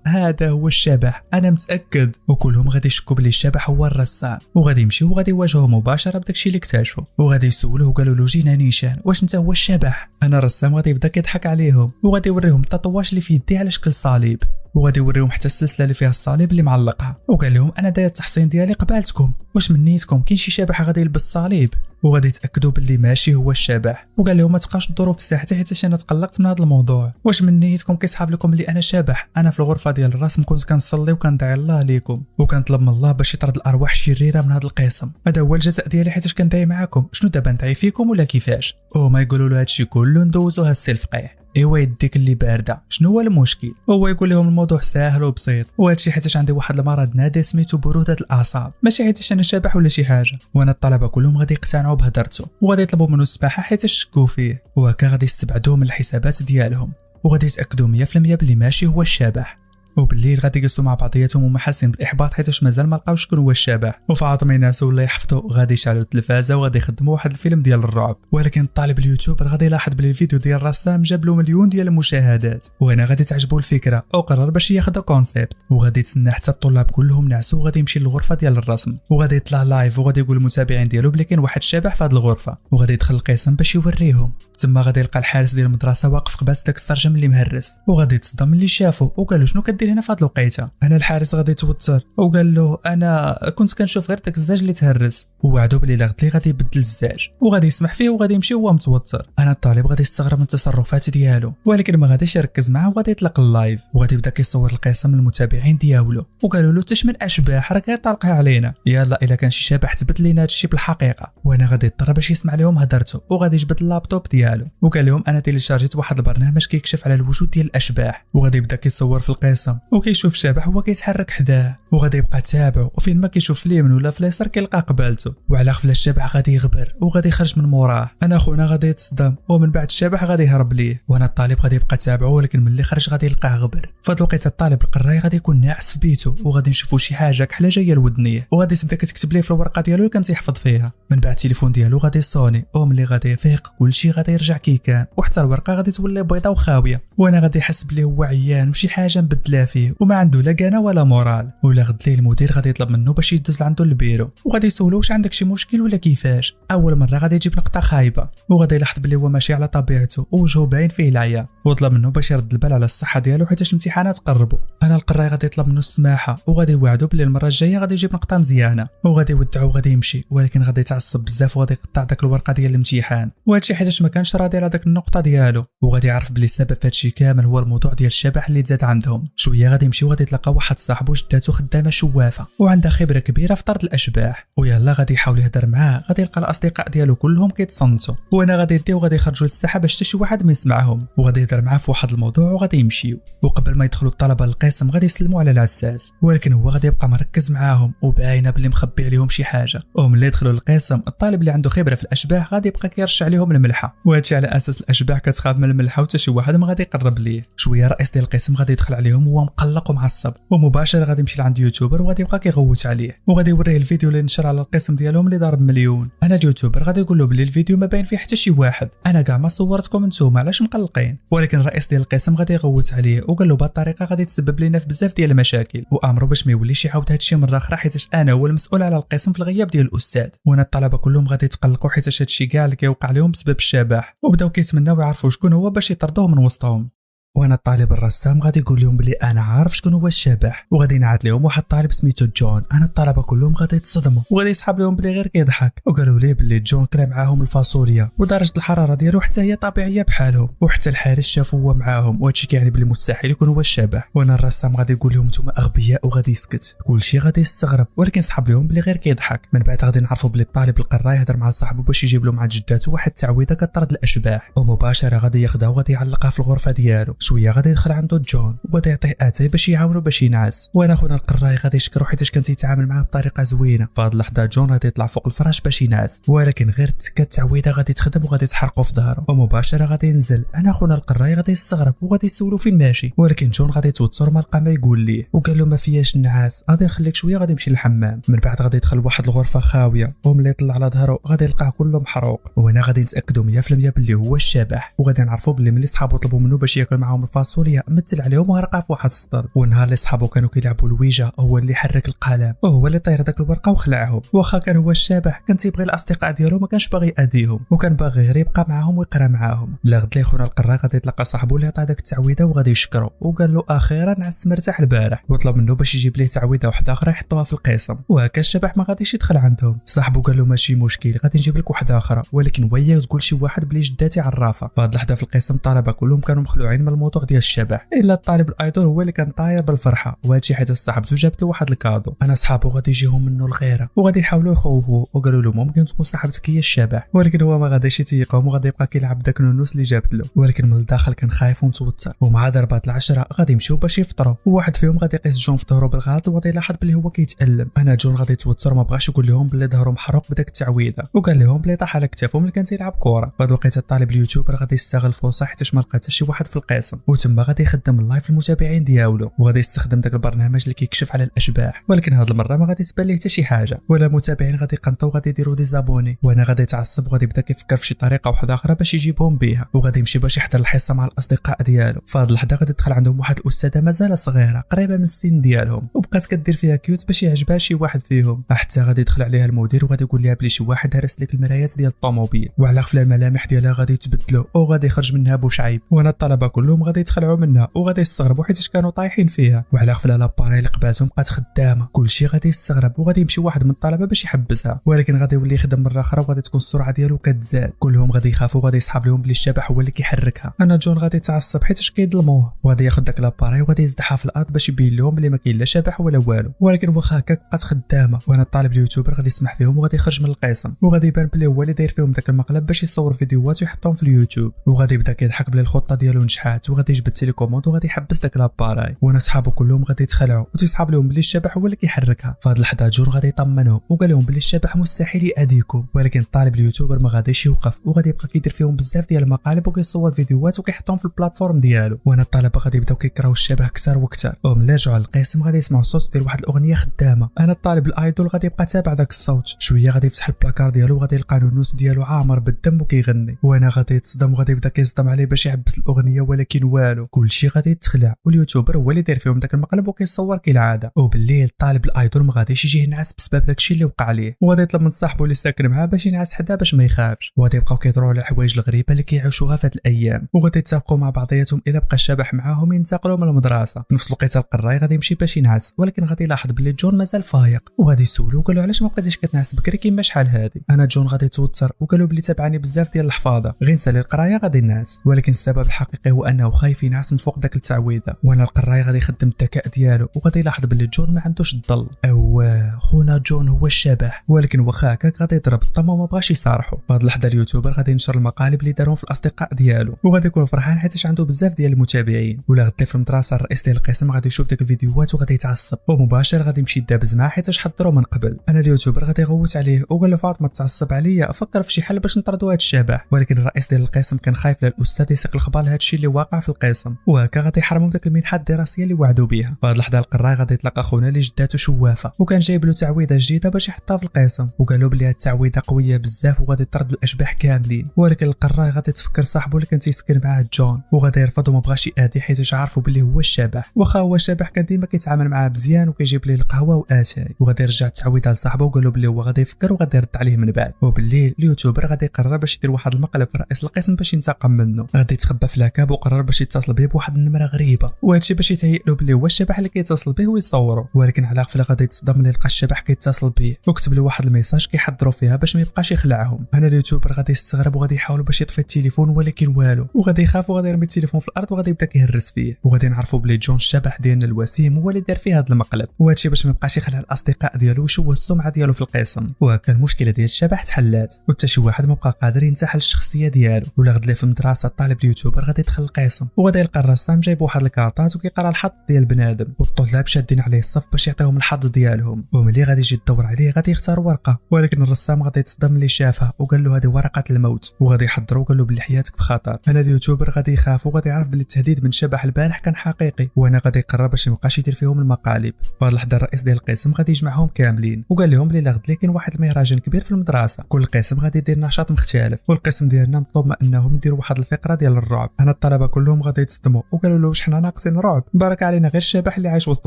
هذا هو الشبح انا متاكد. وكلهم غادي يشكوا بلي الشبح هو الرسام، وغادي يمشيو وغادي يواجهوا مباشره بداكشي اللي اكتشفوا، وغادي يسولوه وقالوا له جينا نيشان واش انت هو الشبح؟ انا الرسام غادي يبدا كيضحك عليهم وغادي يوريهم التطواج اللي في يديه على شكل صليب، وغادي يوريهم حتى السلسله اللي فيها الصليب اللي معلقها، وقال لهم انا داير التحصين ديالي قبالتكم، واش من نيتكم كاين شي شبح غادي يلبس صليب؟ وغادي يتاكدوا باللي ماشي هو الشبح، وقال لهم ما تبقاوش تدوروا في ساحتي حيت انا تقلقت من هذا الموضوع. واش من نيتكم كيصحاب لكم اللي انا شبح؟ انا في الغرفه ديال الرسم كنت كنصلي وكندعي الله عليكم وكنطلب من الله باش يطرد الارواح الشريره من هذا القسم. هذا هو الجزاء ديالي حيت كندعي معاكم. شنو دابا ندعي فيكم ولا كيفاش؟ ما يقولوا له هادشي كله ندوزوها السلفقيه. ايوا يديك اللي بارده، شنو هو المشكل؟ هو يقول لهم الموضوع ساهل وبسيط، وهادشي حيت عندي واحد المرض نادر سميتو بروده الاعصاب، ماشي حيت انا شبح ولا شي حاجه. وانا الطلبه كلهم غادي يقتنعوا بهضرته وغادي يطلبوا منه السباحه حيت شكوا فيه، وهكا غادي يستبعدوه من الحسابات ديالهم وغادي يتاكدوا 100% بلي ماشي هو الشبح. وبالليل غادي يجلسوا مع بعضياتهم وما حاسين بالاحباط حيت مازال ما لقاوش شكون هو الشبح. وفاطمه ناس ولا يحفظوا غادي يشعلوا التلفازه وغادي يخدموا واحد الفيلم ديال الرعب، ولكن الطالب اليوتيوبر غادي يلاحظ بلي الفيديو ديال الرسام جاب له مليون ديال المشاهدات، وهنا غادي تعجبو الفكره وقرر باش ياخذ كونسيبت، وغادي يتسنى حتى الطلاب كلهم نعسوا وغادي يمشي للغرفه ديال الرسم، وغادي يطلع لايف وغادي يقول للمتابعين ديالو بلي كاين واحد الشبح في هذه الغرفه، وغادي يدخل القسم باش يوريهم. تما غادي يلقى الحارس ديال المدرسه واقف قبالة داك السرجم اللي مهرس، وغادي يتصدم اللي شافو وقال له شنو كدير هنا في هذه الوقيته؟ انا الحارس غادي يتوتر وقال له انا كنت كنشوف غير داك الزاج اللي تهرس، ووعدو بلي لغد لي غادي يبدل الزاج وغادي يسمح فيه وغادي يمشي وهو متوتر. انا الطالب غادي يستغرب من التصرفات ديالو ولكن ما غاديش يركز معاه وغادي يطلق اللايف، وغادي يبدا كيصور القسم للمتابعين ديالو، وقالوا له تش من اشباح راك غير طالقها علينا، يلا الا كان شي شبح تبت لينا هادشي بالحقيقه. وانا غادي يضطر باش يسمع لهم هضرته وغادي يجبد اللابتوب ديالو، وقال لهم انا تيليشارجيت واحد البرنامج كيكشف على الوجود ديال الاشباح، وغادي يبدا كيصور في القسم وكيشوف شبح هو كيتحرك حداه، وغادي يبقى تابعه وفين ما كيشوف في اليمين ولا في اليسار كيلقى قبالته، وعلى غفله الشبح غادي يغبر وغادي يخرج من موراه. انا خونا غادي يتصدم ومن بعد الشبح غادي يهرب ليه، وانا الطالب غادي يبقى تابعه ولكن ملي خرج غادي يلقاه غبر. فهاد الوقيته الطالب القراي غادي يكون ناعس في بيته وغادي نشوفوا شي حاجه كحله جايه لودنيه، وغادي تبدا كتكتب ليه في الورقه ديالو اللي كان تيحفظ فيها. من بعد التليفون ديالو غادي يصوني وملي غادي يفيق كلشي غادي يرجع كي كان، وحتى الورقه غادي تولي بيضه وخاويه، وانا غادي يحس بلي هو عيان وشي حاجه مبدله فيه وما عنده لا كانه ولا مورال. ولا غد ليه المدير غادي يطلب منه باش يدوز لعندو البيرو وغادي يسولو واش عندك شي مشكل ولا كيفاش. اول مره غادي يجيب نقطه خايبه وغادي يلاحظ بلي هو ماشي على طبيعته ووجهه باين فيه العيا، وطلب منه باش يرد البال على الصحه ديالو حيت الامتحانات قربوا. انا القراي غادي يطلب منه السماحه وغادي يوعدو بلي المره الجايه غادي يجيب نقطه مزيانه، وغادي يودعو وغادي يمشي، ولكن غادي يتعصب بزاف وغادي يقطع داك الورقه ديال الامتحان، وهادشي حيت ما كانش راضي على داك النقطه ديالو، وغادي يعرف بلي السبب في هادشي كامل هو الموضوع ديال الشبح اللي تزاد عندهم. شويه غادي يمشي وغادي يتلقى واحد صاحبو جداتو خدامه شوافه وعندها خبره كبيره في طرد الاشباح، ويلا غادي يحاول يهضر معاه. غادي يلقى الاصدقاء ديالو كلهم كيتصنتوا، وانا غادي يديو غادي يخرجوا للساحه باش حتى شي واحد ما يسمعهم، وغادي يهضر معاه في واحد الموضوع وغادي يمشيو. وقبل ما يدخلوا الطلبه للقسم غادي يسلموا على العساس، ولكن هو غادي يبقى مركز معاهم وباينه بلي مخبي عليهم شي حاجه. وملي يدخلوا للقسم الطالب اللي عنده خبره في الاشباح غادي يبقى كيرش عليهم الملحه، وهادشي على اساس الاشباح كتخاف من الملحه وحتى شي واحد ما غادي يقرب ليه. شويه رئيس ديال القسم غادي يدخل عليهم وهو مقلق ومعصب، ومباشره غادي يمشي لعند يوتيوبر وغادي يبقى كيغوت عليه، وغادي يوريه الفيديو اللي نشر على القسم ديالهم اللي ضارب مليون. انا اليوتيوبر غادي يقول له بلي الفيديو ما باين فيه حتى شي واحد، انا كاع ما صورتكم نتوما علاش مقلقين. ولكن الرئيس ديال القسم غادي يغوت عليه وقال له بهذه الطريقه غادي تسبب لينا في بزاف ديال المشاكل، وامره باش ما يوليش يعاود هادشي مره اخرى حيت انا هو المسؤول على القسم في الغياب ديال الاستاذ. وانا الطلبه كلهم غادي يتقلقوا حيت هادشي كاع اللي كيوقع لهم بسبب الشبح، وبداو كيتمناو يعرفوا شكون هو باش يطردوه من وسطهم. وانا الطالب الرسام غادي يقول لهم بلي انا عارف شكون هو الشبح، وغادي ينعت لهم واحد الطالب سميتو جون. انا الطلبه كلهم غادي يتصدموا وغادي يسحب لهم بلي غير كيضحك، وقالوا ليه بلي جون كلا معاهم الفاصوليا ودرجه الحراره ديالو حتى هي طبيعيه بحالهم، وحتى الحارس شافو هو معاهم، وهادشي كيعني بلي مستحيل يكون هو الشبح. وانا الرسام غادي يقول لهم نتوما اغبياء وغادي يسكت. كلشي غادي يستغرب ولكن سحب لهم بلي غير كيضحك. من بعد غادي نعرفوا بلي الطالب القرا يهضر مع صاحبه باش يجيب له مع جداتو واحد التعويذه كطرد الاشباح، ومباشره غادي ياخذها وغادي يعلقها في الغرفه ديالو. شويه غادي يدخل عنده جون وغادي يعطيه اتاي باش يعاونو باش ينعس. وانا خونا القراي غادي يشكرو حيت كان تيتعامل معاه بطريقه زوينه. في هاد اللحظه جون غادي يطلع فوق الفراش باش ينعس، ولكن غير تكه التعويذه غادي تخدم وغادي تحرقو في ظهره، ومباشره غادي ينزل. انا خونا القراي غادي يستغرب وغادي يسولو فين ماشي، ولكن جون غادي يتوتر ما لقى ما يقول ليه، وقال له ما فياش النعاس غادي نخليك شويه غادي يمشي للحمام. من بعد غادي يدخل واحد الغرفه خاويه، وملي يطلع على ظهره غادي يلقاه كله محروق. وهنا غادي نتاكدوا 100% باللي هو الشبح، وغادي نعرفوا باللي ملي صحابو طلبوا منه باش ياكل معاهم الفاصوليا مثل عليهم وغرقها في واحد السطر. والنهار اللي صحابو كانوا كيلعبوا الويجا هو اللي حرك القلم وهو اللي طير داك الورقه وخلعهم. واخا كان هو الشبح كان تيبغي الاصدقاء ديالو، ما كانش باغي يأذيهم وكان باغي غير يبقى معاهم ويقرا معاهم. لغد لي خونا القرا غادي يتلقى صاحبو اللي عطاه داك التعويذه وغادي يشكرو، وقال له اخيرا عس مرتاح البارح، وطلب منه باش يجيب ليه تعويذه واحده اخرى يحطوها في القسم. وهكا الشبح ما غاديش يدخل عندهم. صاحبو قال له ماشي مشكل غادي نجيب لك واحده اخرى، ولكن وياك تقول شي واحد بلي جداتي عرافه. فهاد اللحظه في القسم الطلبه كلهم كانوا مخلوعين من الموضوع ديال الشبح، الا الطالب الايدول هو اللي كان طاير بالفرحه، وهادشي حيت صاحبته جابت له واحد الكادو. انا صحابو غادي يجيهم منه الغيره وغادي يحاولوا يخوفوه، وقالوا له ممكن تكون صاحبتك هي الشبح، ولكن هو ما غاديش يتيقهم وغادي يبقى كيلعب داك النونوس اللي جابت له. ولكن من الداخل كان خايف ومتوتر. ومع ضربات العشره غادي يمشيو باش يفطروا، وواحد فيهم غادي يقيس جون في ظهره بالغلط وغادي يلاحظ بلي هو كيتالم. انا جون غادي يتوتر ما بغاش يقول لهم بلي ظهره محروق بداك التعويذه، وقال لهم بلي طاح على كتافه ملي كان تيلعب كره. بعد الوقيته الطالب اليوتيوبر غادي يستغل الفرصه حيت ما لقى حتى شي واحد في القسم، وتما غادي يخدم اللايف المتابعين ديالو، وغادي يستخدم داك البرنامج اللي كيكشف على الاشباح. ولكن هاد المره ما غادي تبان ليه حتى شي حاجه، ولا المتابعين غادي يقنطوا وغادي يديروا ديزابوني. وانا غادي يتعصب وغادي يبدا كيفكر في شي طريقه واحده اخرى باش يجيبهم بها، وغادي يمشي باش يحضر الحصه مع الاصدقاء ديالو. فهاد اللحظه غادي تدخل عندهم واحد الاستاذه مازال صغيره قريبه من السن ديالهم، وبقات كدير فيها كيوت باش يعجبها شي واحد فيهم، حتى غادي يدخل عليها المدير وغادي يقول لها بلي شي واحد هرس لك المرايات ديال الطوموبيل، وعلى غفله الملامح ديالها غادي يتبدلوا وغادي يخرج منها بوشعيب. وانا الطلبه كلهم غادي يتخلعوا منها وغادي يستغربوا حيت كانوا طايحين فيها، وعلى غفله لاباري اللي قباتهم بقات خدامه. كلشي غادي يستغرب وغادي يمشي واحد من الطلبه باش يحبسها، ولكن غادي يولي يخدم مره اخرى وغادي تكون السرعه ديالو كتزاد. كلهم غادي يخافوا وغادي يسحب لهم بلي الشبح هو اللي كيحركها. انا جون غادي يتعصب حيت كيظلموه، وغادي ياخذ داك لاباري وغادي يزدحها في الارض باش يبين لهم بلي ما كاين لا شبح ولا والو. ولكن واخا هكاك بقات خدامه. وانا الطالب اليوتيوبر غادي يسمح فيهم وغادي يخرج من القسم، وغادي يبان بلي هو اللي داير فيهم داك المقلب باش يصور فيديوهات ويحطهم في اليوتيوب، وغادي يبدا كيضحك بلي الخطه ديالو نجحات، وغادي يجبد تيليكوموند وغادي يحبس داك لاباراي. وانا صحابو كلهم غادي يتخلعوا وتيصحاب لهم بلي الشبح هو اللي كيحركها. فهاد اللحظه جون غادي يطمنهم وقال لهم بلي الشبح مستحيل يأذيكم، ولكن الطالب اليوتيوبر ما غاديش يوقف وغادي يبقى كيدير فيهم بزاف ديال المقالب وكيصور فيديوهات وكيحطهم في البلاتفورم ديالو. وانا الطلبه غادي يبداو كيكراو الشبح اكثر واكثر. وملي رجعوا للقسم غادي يسمعوا الصوت ديال واحد الاغنيه خدامه. انا الطالب الايدول غادي يبقى تابع داك الصوت. شويه غادي يفتح البلاكار ديالو وغادي يلقى النوس ديالو عامر بالدم وكيغني. وانا غادي يتصدم وغادي يبدا كيصدم عليه باش يحبس الاغنيه، ولكن والو، كلشي غادي يتخلع. واليوتيوبر هو اللي داير فيهم داك المقلب وكيصور كالعاده. وبالليل الطالب الايدول ما غاديش يجيه ينعس بسبب داكشي اللي وقع ليه، وغادي يطلب من صاحبه اللي ساكن معاه باش ينعس حدا باش ما يخافش. وغادي يبقاو كيهضروا على الحوايج الغريبه اللي كيعيشوها في هاد الايام، وغادي يتفقوا مع بعضياتهم الا بقى الشبح معاهم ينتقلوا من المدرسه. في نفس الوقت القراي غادي يمشي باش ينعس، ولكن غادي يلاحظ بلي جون مازال فايق، وغادي يسولو وقال له علاش ما بقيتيش كتنعس بكري كيما شحال هادي. انا جون غادي يتوتر وقال له بلي تابعني بزاف ديال الحفاظه، غير نسالي القرايه غادي نعس. ولكن السبب الحقيقي هو انه وخايفين عاس من فوق داك التعويضه. وانا القراي غادي يخدم الذكاء ديالو وغادي يلاحظ بلي جون ما عندوش الظل. او خونا جون هو الشبح، ولكن واخا هكاك غادي يضرب الطما وما بغاش يصارحوا. في هذه اللحظه اليوتيوبر غادي ينشر المقالب اللي دارهم في الاصدقاء ديالو وغادي يكون فرحان حيت عنده بزاف ديال المتابعين. ولا غدا في المدرسه الرئيس ديال القسم غادي يشوف ديك الفيديوهات وغادي يتعصب ومباشر غادي يمشي يدابز معاه حيت حضروا من قبل. انا اليوتيوبر غادي يغوت عليه وقال له فاطمه تعصب عليا، فكر في شي حل باش نطردوا هذا الشبح. ولكن الرئيس ديال القسم كان خايف للاستاذ يسيق الخبر لهذا الشيء اللي واقع في القسم، وهكا غادي يحرموا داك المنحه الدراسيه اللي وعدوا بها. في هذه اللحظه القراي غادي يتلقى خونا اللي جداته شوافه وكان جايب له تعويضه جديده باش يحطها في القسم، وقال له بلي هذه التعويضه قويه بزاف وغادي تطرد الاشباح كاملين. ولكن القراي غادي تفكر صاحبه اللي كان تيسكن معاه جون وغادي يرفض وما بغاش يأذي حيت عارفوا بلي هو الشبح. واخا هو الشبح كان ديما كيتعامل معاه مزيان وكيجيب ليه القهوه واتاي. وغادي يرجع التعويضه لصاحبه وقال له بلي هو غادي يفكر وغادي يرد عليه من بعد. وبالليل اليوتيوبر غادي يقرر باش يدير واحد المقلب في رئيس القسم باش ينتقم منه. غادي يتخبى في لاكاب وقرر باش يتصل به بواحد النمره غريبه، وهادشي باش يتهيأ له بلي هو الشبح اللي كيتصل به ويصوره. ولكن على غفله غادي يتصدم ملي يلقى الشبح كيتصل به وكتب له واحد الميساج كيحضروا فيها باش ما يبقاش يخلعهم. هنا اليوتيوبر غادي يستغرب وغادي يحاول باش يطفي التليفون ولكن والو، وغادي يخاف وغادي يرمي التليفون في الارض وغادي يبدا كيهرس فيه. وغادي نعرفوا بلي جون الشبح ديالنا الوسيم هو اللي دار فيه هذا المقلب، وهادشي باش ما يبقاش يخلع الاصدقاء ديالو ويشوه السمعه ديالو في القسم. وهكا المشكله ديال الشبح تحلات وحتى شي واحد ما بقى قادر ينتحل الشخصيه ديالو. ولا غد ليه في المدرسه الطالب اليوتيوبر غادي يدخل القسم وغادي يلقى الرسام جايب واحد الكارطات وكيقرا الحظ ديال بنادم، والطلاب شادين عليه الصف باش يعطيهم الحظ ديالهم. وملي غادي يجي الدور عليه غادي يختار ورقه، ولكن الرسام غادي يتصدم اللي شافها وقال له هذه ورقه الموت، وغادي يحضروا وقال له بلي حياتك في خطر. هنا اليوتيوبر غادي يخاف وغادي يعرف بلي التهديد من شبح البارح كان حقيقي، وانا غادي يقرر باش ما يبقاش يدير فيهم المقالب. في هذه اللحظه الرئيس ديال القسم غادي يجمعهم كاملين وقال لهم بلي غد كاين واحد المهرجان كبير في المدرسه، كل قسم غادي يدير نشاط مختلف، والقسم ديالنا مطلوب انهم يديروا واحد الفقره ديال الرعب. هنا الطلبه كلهم غادي يتصدموا وقالوا له واش حنا ناقصين رعب، بارك علينا غير الشبح اللي عايش وسط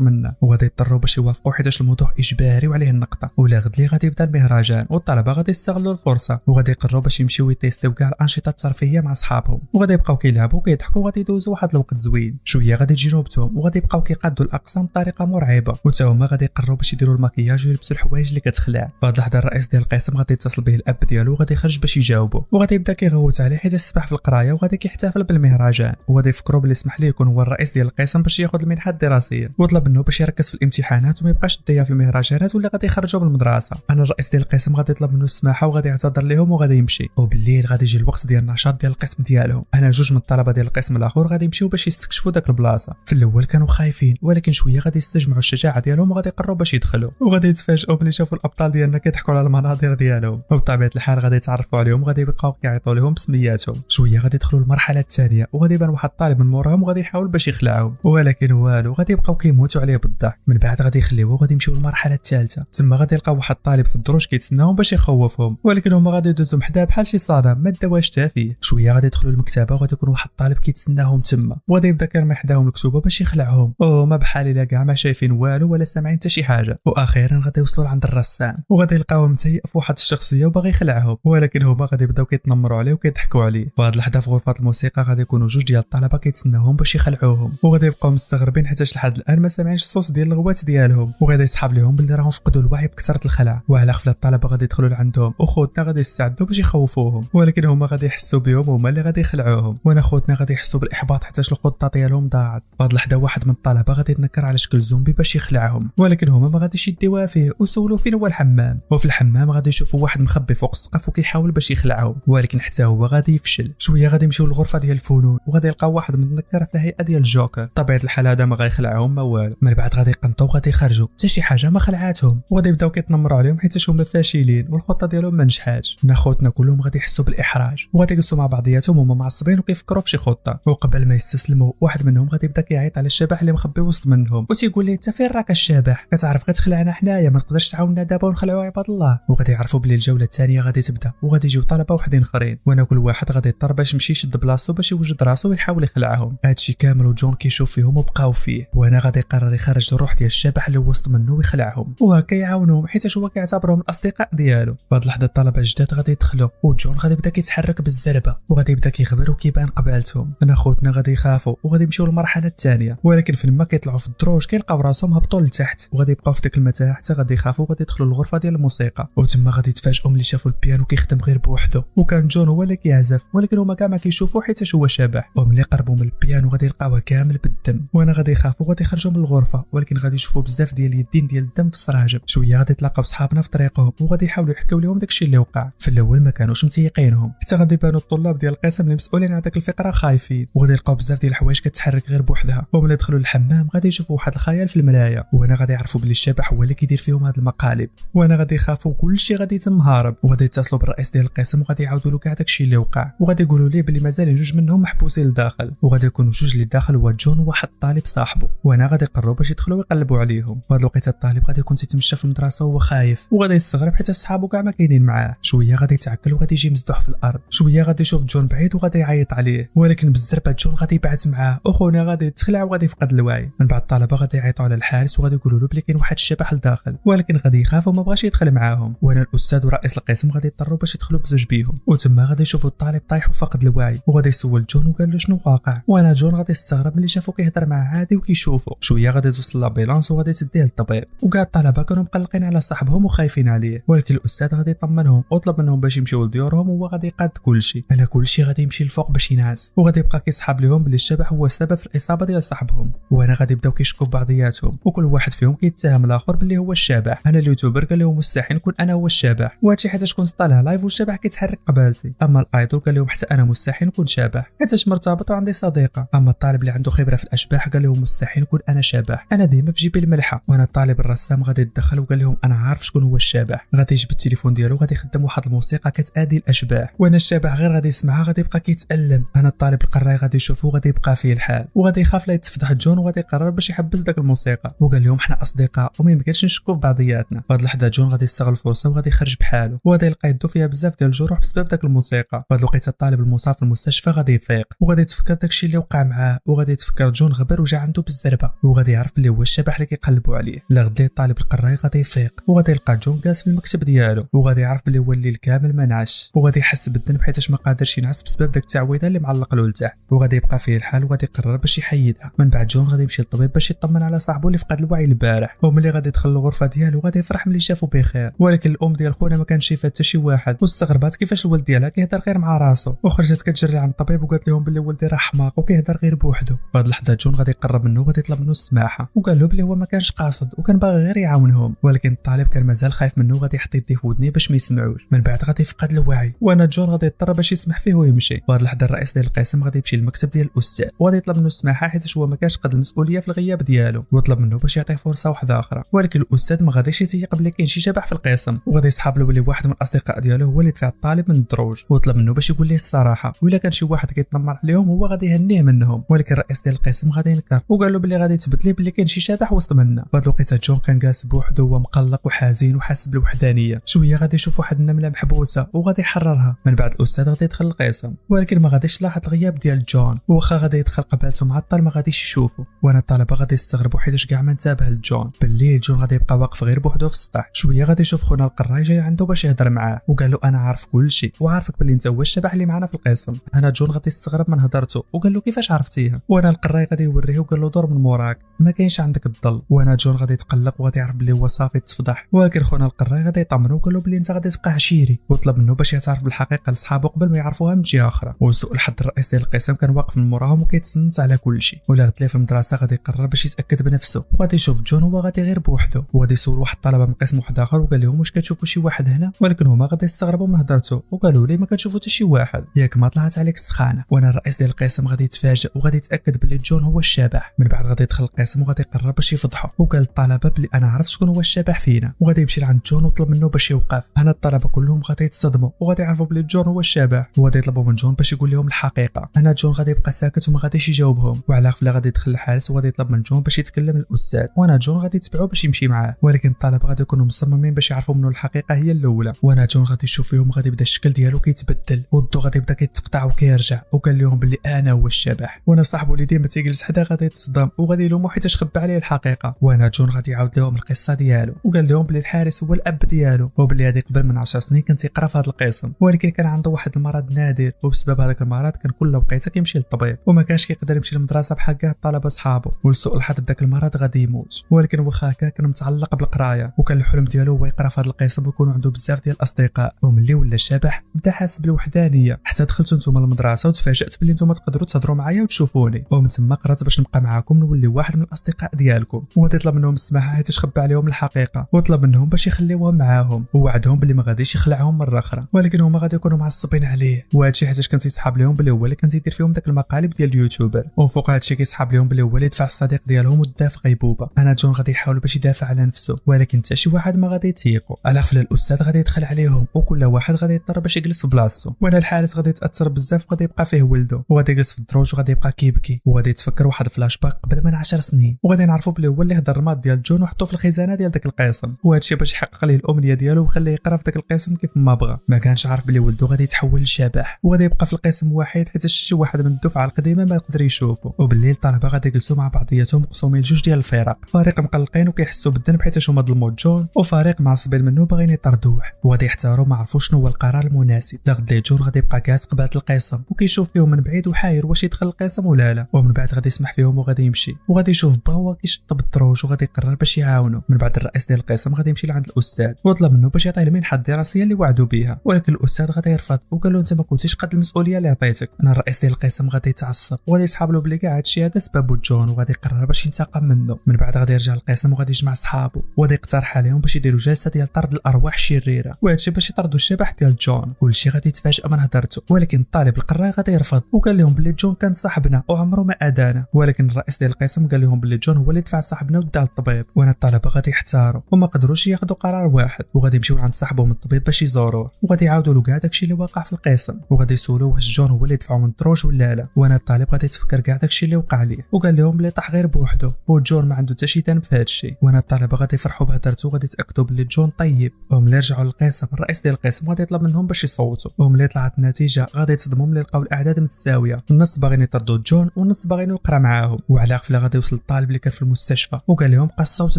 منا. وغادي يضطروا باش يوافقوا حيت الموضوع اجباري وعليه النقطه. ولا غد غادي يبدا المهرجان والطلبه غادي يستغلوا الفرصه وغادي يقرروا باش يمشيو يتيستيو كاع الانشطه الترفيهيه مع صحابهم، وغادي يبقاو كيلعبوا وكيضحكوا وغادي يدوزوا واحد الوقت زوين. شويه غادي تجي نوبتهم وغادي يبقاو كيقادوا الاقسام بطريقه مرعبه، وتا هما غادي يقرروا باش يديروا المكياج ويلبسوا الحوايج اللي كتخلع. في هذه اللحظه الرئيس ديال القسم غادي يتصل به الاب ديالو وغادي يخرج باش يجاوبه، وغادي يبدا كيغوت عليه حيت السبح في القرايه وغادي كيحتفل بالمهرجان. وغادي يفكروا بلي يسمح ليه يكون هو الرئيس ديال القسم باش ياخذ المنحه الدراسيه، وطلب منه باش يركز في الامتحانات وما يبقاش يضيع في المهرجانات ولا غادي يخرجوا من المدرسه. انا الرئيس ديال القسم غادي يطلب منه السماحه وغادي يعتذر لهم وغادي يمشي. وبالليل غادي يجي الوقت ديال النشاط ديال القسم ديالهم. انا جوج من الطلبه ديال القسم الاخر غادي يمشيو باش يستكشفوا داك البلاصه. في الاول كانوا خايفين ولكن شويه غادي يستجمعوا الشجاعه ديالهم وغادي يقرروا باش يدخلوا، وغادي يتفاجئوا ملي شافوا الابطال ديالنا كيضحكوا على المناظر ديالهم. وبطبيعه الحال غادي يتعرفوا عليهم وغادي يبقاو كيعيطوا لهم بسمياتهم. شويه غادي يدخلوا المرحله الثانيه وغادي يبان واحد الطالب من موراهم وغادي يحاول باش يخلعهم، ولكن والو، غادي يبقاو كيموتوا عليه بالضحك. من بعد غادي يخليوه وغادي يمشيو للمرحله الثالثه، تما غادي يلقاو واحد الطالب في الدروج كيتسناهم باش يخوفهم، ولكن هما غادي يدوزوا حداه بحال شي صدام ما داواش حتى فيه. شويه غادي يدخلوا للمكتبه وغادي يكون واحد الطالب كيتسناهم تما، وغادي يبدا كيرمي حداهم الكتوبه باش يخلعهم. ما بحال الا كاع ما شايفين والو ولا سامعين حتى شي حاجه. واخيرا غادي يوصلوا عند الرسام وغادي يلقاوه متهيأ في واحد الشخصيه وباغي يخلعهم، ولكن هما غادي يبداو كيتنمروا عليه وكيضحكوا عليه. في هذه اللحظه في غرفه الموسيقى غادي يكونوا جوج ديال الطلبه كيتسناوهم باش يخلعوهم، وغادي يبقاو مستغربين حيت لحد الان ما سامعينش الصوت ديال الغوات ديالهم، وغادي يسحب لهم باللي راهم فقدوا الوعي بكثره الخلع. وعلى غفله الطلبه غادي يدخلوا لعندهم وخوتنا غادي يستعدوا باش يخوفوهم، ولكن هما غادي يحسوا بهم هما اللي غادي يخلعوهم. وانا خوتنا غادي يحسوا بالاحباط حيت الخطه ديالهم ضاعت. في هذه اللحظه واحد من الطلبه غادي يتنكر على شكل زومبي باش يخلعهم، ولكن هما ما غاديش يديوها فيه وسولوا فين هو الحمام. وفي الحمام غادي يشوفوا واحد مخبي فوق السقف وكيحاول باش يخلعهم، ولكن حتى هو غادي يفشل. شويه غادي يمشيو للغرفه ديال الفنون وغادي يلقاو واحد متنكر في الهيئه ديال الجوكر. طبيعه الحال هذا ما غيخلعهم ما والو. من بعد غادي يقنطوا وغادي يخرجوا حتى شي حاجه ما خلعاتهم، وغادي يبداو كيتنمروا عليهم حيت هما فاشلين والخطه ديالهم ما نجحاتش. خوتنا كلهم غادي يحسوا بالاحراج وغادي يجلسوا مع بعضياتهم وهما معصبين وكيفكروا في شي خطه. وقبل ما يستسلموا واحد منهم غادي يبدا كيعيط على الشبح اللي مخبي وسط منهم وتيقول ليه انت فين راك الشبح، كتعرف غتخلعنا حنايا، ما تقدرش تعاوننا دابا ونخلعوا عباد الله. وغادي يعرفوا بلي الجوله الثانيه غادي تبدا وغادي يجيو طلبه وحدين اخرين، وانا كل واحد غادي يضطر باش يمشي يشد بلاصتو باش يوجد راسو ويحاول يخلعهم. هادشي كامل وجون كيشوف فيهم وبقاو فيه، وانا غادي يقرر يخرج الروح ديال الشبح اللي وسط منه ويخلعهم، وهكا يعاونهم حيت هو كيعتبرهم الاصدقاء ديالو. في هاد اللحظه الطلبه الجداد غادي يدخلوا وجون غادي يبدا كيتحرك بالزربه وغادي يبدا كيخبر وكيبان قبالتهم. انا خوتنا غادي يخافوا وغادي يمشيو للمرحله الثانيه، ولكن فين كيطلعوا في الدروج كيلقاو راسهم هبطوا لتحت وغادي يبقاو في ديك المتاهه حتى غادي يخافوا وغادي يدخلوا للغرفه ديال الموسيقى. وتما غادي يتفاجئوا ملي شافوا البيانو كيخدم غير بوحدو وكان جون هو اللي كيعزف، ولكن هما كاع ما كيشوفوا حيت هو شبح. وملي قربوا من البيانو غادي يلقاوها كامل بالدم. وانا غادي يخافوا غادي يخرجوا من الغرفه، ولكن غادي يشوفوا بزاف ديال اليدين ديال الدم في السراجم. شويه غادي يتلاقاو صحابنا في طريقهم وغادي يحاولوا يحكيو لهم داكشي اللي وقع. في الاول ما كانوش متيقينهم، حتى غادي يبانوا الطلاب ديال القسم اللي مسؤولين على داك الفقره خايفين، وغادي يلقاو بزاف ديال الحوايج كتحرك غير بوحدها. وملي دخلوا للحمام غادي يشوفوا واحد الخيال في المرايه، وانا غادي يعرفوا بلي الشبح هو اللي كيدير فيهم هاد المقالب. وانا غادي يخافوا كلشي غادي يتم هارب، وغادي يتصلوا بالرئيس ديال القسم وغادي يعاودوا له كاع داكشي اللي وقع، وغادي يقولوا ليه بلي مازال جوج منهم محبوسين لداخل، وغادي يكونوا جوج اللي داخل هو جون وواحد الطالب صاحبه. وانا غادي يقرروا باش يدخلوا ويقلبوا عليهم. وهاد الوقيته الطالب غادي يكون تيتمشى في المدرسه وهو خايف، وغادي يستغرب حتى صحابو كاع ما كاينين معاه. شويه غادي يتعكل وغادي يجي مسدوح في الارض. شويه غادي يشوف جون بعيد وغادي يعيط عليه، ولكن بالزربه جون غادي يبعث معاه، وخونا غادي يتخلع وغادي يفقد الوعي. من بعد الطلبه غادي يعيطوا على الحارس وغادي يقولوا له بلي كاين واحد الشبح لداخل، ولكن غادي يخاف وما بغاش يدخل معاهم. وانا الاستاذ ورئيس القسم غادي يضطروا باش يدخلوا بزوج بيهم، وتما غادي يشوفوا الطالب طايح وفقد الوعي، وغادي يسول جون وقال له شنو واقع. وانا جون غادي يستغرب ملي شافو كيهضر معاه عادي وكيشوفو. شويه غادي يوصل لابيلانس وغادي تديه للطبيب، وكاع الطلبه كانوا مقلقين على صاحبهم وخايفين عليه، ولكن الاستاذ غادي يطمنهم وطلب منهم باش يمشيو لديورهم، وهو غادي يقاد كلشي. انا كلشي غادي يمشي لفوق باش ينعس، وغادي يبقى كيسحب لهم بلي الشبح هو السبب في الاصابه ديال صاحبهم. وانا غادي يبداو كيشكوا في بعضياتهم، وكل واحد فيهم كيتهم الاخر باللي هو الشبح. انا اليوتيوبر قال لهم مستحيل نكون انا هو الشبح، وهادشي حيت كنت طالع لايف والشبح كيتحرك قبالتي. اما الايدول قال لهم حتى انا مستحيل نكون شبح حيت مرتبط وعندي صديقه. اما الطالب اللي عنده خبره في الاشباح قال لهم مستحيل نكون انا شبح، انا ديما في جيبي الملحه. وانا الطالب الرسام غادي يتدخل وقال لهم انا عارف شكون هو الشبح. غادي يجبد التليفون ديالو غادي يخدم واحد الموسيقى كتادي الاشباح، وانا الشبح غير غادي يسمعها غادي يبقى كيتالم. انا الطالب القراي غادي يشوفه غادي يبقى فيه الحال، وغادي يخاف لا يتفضح جون، وغادي يقرر باش يحبس داك الموسيقى. وقال لهم حنا اصدقاء وما يمكنش نشكوا في بعضياتنا. في هاد اللحظه جون غادي يستغل الفرصه وغادي يخرج بحاله، وغادي يلقى يدو فيها بزاف ديال الجروح بسبب داك الموسيقى. في هاد الوقيته الطالب المصاب في المستشفى غادي يفيق، وغادي يتفكر داكشي اللي وقع معاه، وغادي يتفكر جون غبر وجا عنده بالزربه، وغادي يعرف بلي هو الشبح اللي كيقلبوا عليه. لغد الطالب القراي غادي يفيق، وغادي يلقى جون جالس في المكتب ديالو، وغادي يعرف بلي هو الليل كامل ما نعش، وغادي يحس بالذنب حيتاش ما قادرش ينعس بسبب داك التعويضه اللي معلق له لتحت، وغادي يبقى فيه الحال وغادي يقرر باش يحيدها. من بعد جون غادي يمشي للطبيب باش يطمن على صاحبه اللي فقد الوعي البارح، وملي غادي يدخل الغرفه ديالو غادي يفرح ملي شافو بخير. ولكن الام ديال خونا ما كانش شايفه حتى شي واحد، واستغربات كيفاش الولد ديالها كيهضر غير مع راسو، وخرجت كتجري عند الطبيب وقالت لهم بلي ولدي راه حماق وكيهضر غير بوحدو. في هاد اللحظه جون غادي يقرب منه وغادي يطلب منه السماحه، وقال له بلي هو ما كانش قاصد وكان باغي غير يعاونهم، ولكن الطالب كان مازال خايف منه وغادي يحط يديه في ودنيه باش ما يسمعوش. من بعد غادي يفقد الوعي، وانا جون غادي يضطر باش يسمح فيه ويمشي. في هاد اللحظه الرئيس ديال القسم غادي يمشي للمكتب ديال الاستاذ، وغادي يطلب منه السماحه حيت هو ما كانش قد المسؤوليه في الغياب ديالو، وطلب منه باش يعطيه فرصه واحده اخرى. ولكن الاستاذ ما غاديش يتيق بلي كاين شي شبح في القسم، وغادي يسحب له بلي واحد من الاصدقاء ديالو هو اللي دفع الطالب من الدروج، وطلب منه باش يقول ليه الصراحه، وإلا كان شي واحد كيتنمر عليهم هو غادي يهنيه منهم. ولكن الرئيس ديال القسم غادي ينكر وقال له بلي غادي يثبت ليه بلي كاين شي شبح وسط منا. في هاد الوقيته جون كان جالس بوحدو وهو مقلق وحزين وحاسس بالوحدانيه. شويه غادي يشوف واحد النمله محبوسه وغادي يحررها. من بعد الاستاذ غادي يدخل القسم، ولكن ما غاديش يلاحظ الغياب ديال جون، واخا غادي يدخل قبالته معطل ما غاديش يشوفه. وانا الطلبه غادي يستغربوا حيتاش كاع ما انتبه لجون. بالليل جون غادي يبقى واقف غير بوحدو في السطح. شويه غادي يشوف خونا القراي جاي عنده باش يهضر معاه، وقال له انا عارف كلشي وعارفك بلي انت هو الشبح اللي معنا في القسم. انا جون غادي يستغرب من هضرته وقال له كيفاش عرفتيها. وانا القراي غادي يوريه وقال له دور من موراك ما كاينش عندك الظل. وانا جون غادي يتقلق وغادي يعرف بلي هو صافي تفضح، ولكن خونا القراي غادي يطمنه وقال له بلي انت غادي تبقى عشيري، وطلب منه باش يعترف بالحقيقه لصحابه قبل ما يعرفوها من جهه اخرى. وسوء الحظ الرئيس ديال القسم كان واقف من موراهم وكيتسنت على كلشي. ولا غدلي في المدرسه غادي يقرر باش يتاكد بنفسه، وغادي يشوف جون هو غادي غير بوحدو، وغادي يسول واحد الطلبه من قسم واحد اخر وقال لهم واش كتشوفوا شي واحد هنا، ولكن هما غادي يستغربوا من هضرته وقالوا لي ما كنشوفوا حتى شي واحد، ياك ما طلعت عليك السخانه. وانا الرئيس ديال القسم غادي يتفاجئ وغادي يتاكد بلي جون هو الشبح. من بعد غادي يدخل القسم وغادي يقرر باش يفضحه، وقال للطلبه بلي انا عرفت شكون هو الشبح فينا، وغادي يمشي لعند جون وطلب منه باش يوقف. هنا الطلبه كلهم غادي يتصدموا وغادي يعرفوا بلي جون هو الشبح، وغادي يطلبوا من جون باش يقول لهم الحقيقه. هنا جون غادي يبقى ساكت وما غاديش يجاوبهم، وعلى غفله غادي يدخل الحارس وغادي يطلب من جون باش يتكلم للاستاذ. وانا جون غادي يتبعو باش يمشي معاه، ولكن الطلبه غادي يكونوا مصممين باش يعرفوا منه الحقيقه هي الاولى. وانا جون غادي يشوف فيهم غادي يبدا الشكل ديالو كيتبدل، والضو غادي يبدا كيتقطع وكيرجع، وقال لهم بلي انا هو الشبح. وانا صاحبو اللي ديما تيجلس حدا غادي يتصدم وغادي يلومو حيت خبى عليه الحقيقه. وانا جون غادي يعاود لهم القصه ديالو وقال لهم بلي الحارس هو الاب ديالو، وبلي هذه قبل من 10 سنين كان تيقرا في هذا القسم، ولكن كان عنده واحد المرض نادر، وبسبب هذاك المرض كان كل وقيته كيمشي للطبيب وما كانش كيقدر يمشي للمدرسه بحال كاع الطلبه صحابو. ولسوء الحظ بداك المرض غادي يموت، ولكن واخا هكا كان متعلق بالقرايه، وكان الحلم ديالو هو يقرا في هذا القسم ويكون عنده بزاف ديال الاصدقاء. وملي ولا الشبح بدا حاس بالوحدانيه. حتى دخلتوا نتوما للمدرسه وتفاجات بلي بلي نتوما تقدروا تهضروا معايا وتشوفوني، ومن تما قررت باش نبقى معاكم نولي واحد من الاصدقاء ديالكم. وغادي يطلب منهم السماحه حيت خبى عليهم الحقيقه، وطلب منهم باش يخليوهم معاهم، ووعدهم بلي ما غاديش يخلعهم مره اخرى، ولكن هما غادي يكونوا معصبين عليه. وهادشي حيت كان تيسحاب لهم بلي هو اللي كان تيدير فيهم داك المقالب ديال اليوتيوبر، وفوق هادشي كيسحاب لهم بلي هو اللي دفع الصديق ديالهم ودا في غيبوبه. انا جون غادي يحاول باش يدافع على نفسه، ولكن حتى شي واحد ما غادي يتيقوا. على خفل الاستاذ غادي يدخل عليهم، وكل واحد غادي يضطر باش يجلس في بلاصتو. وانا الحارس غادي يتاثر بزاف وغادي يبقى فيه ولده، وغادي يجلس في الدروج وغادي يبقى كيبكي، وغادي يتفكر واحد فلاش باك قبل من 10 سنين، وغادي نعرفوا بلي هو اللي هدر الماط ديال جون وحطوه في الخزانه ديال داك القسم. وهادشي باش يحقق ليه الامنيه ديالو وخليه يقرا في داك القسم كيف ما بغى. ما كانش عارف بلي ولده غادي يتحول لشبح، وغادي يبقى في القسم وحيد حيت شي واحد من الدفعه القديمه ما يقدر يشوفه. وبالليل الطلبه غادي يجلسوا مع بعضياتهم مقسومين جوج ديال الفرق، فريق مقلقين وكيحسوا بالذنب حيت هما ظلموا جون، وفريق معصبين منه باغيين يطردوه، وغادي يحتاروا ما عرفوش شنو هو القرار المناسب. لغد ليه جون غادي يبقى جالس قبالة القسم وكيشوف فيهم من بعيد وحاير واش يدخل القسم ولا لا، ومن بعد غادي يسمح فيهم وغادي يمشي، وغادي يشوف با هو كيشطب الدروج وغادي يقرر باش يعاونو. من بعد الرئيس ديال القسم غادي يمشي لعند الاستاذ وطلب منه باش يعطيه المنحه الدراسيه اللي وعدوا بها، ولكن الاستاذ غادي يرفض وقال له انت ما كنتيش قد المسؤوليه اللي عطيتك. انا الرئيس ديال القسم غادي يتعصب وغادي يسحب له بلي كاع هادشي هذا سببو جون، وغادي يقرر باش ينتقم منه. من بعد غادي يرجع للقسم وغادي يجمع صحابو وغادي يقترح عليهم باش يديروا جلسه ديال طرد الارواح الشريره، وهادشي باش يطردوا الشبح ديال جون. كلشي غادي يتفاجئ من هضرته، ولكن الطالب القراي غادي يرفض وقال لهم بلي جون كان صاحبنا وعمره ما اذانا، ولكن الرئيس ديال القسم قال لهم بلي جون هو اللي دفع صاحبنا ودا للطبيب. وانا الطلبه غادي يحتاروا وما قدروش ياخذوا قرار واحد، وغادي يمشيو عند صاحبهم الطبيب باش يزوروه، وغادي يعاودوا له كاع داكشي اللي وقع في القسم، وغادي يسولوه واش جون هو اللي دفعو من الدروج ولا لا. وانا الطالب غادي يتفكر كاع داكشي اللي وقع ليه، وقال لهم بلي طاح غير بوحدو وجون ما عنده حتى شي ذنب في هادشي. وانا الطلبه غادي يفرحوا بهدرته وغادي يتاكدوا بلي جون طيب. وملي رجعوا للقسم الرئيس ديال القسم غادي يطلب منهم باش يصوتوا، وملي طلعت النتيجه غادي يتصدموا ملي لقاو الاعداد متساويه، النص باغيين يطردوا جون والنص باغيين يقرا معاهم. وعلى غفله غادي يوصل الطالب اللي كان في المستشفى وقال لهم بقى الصوت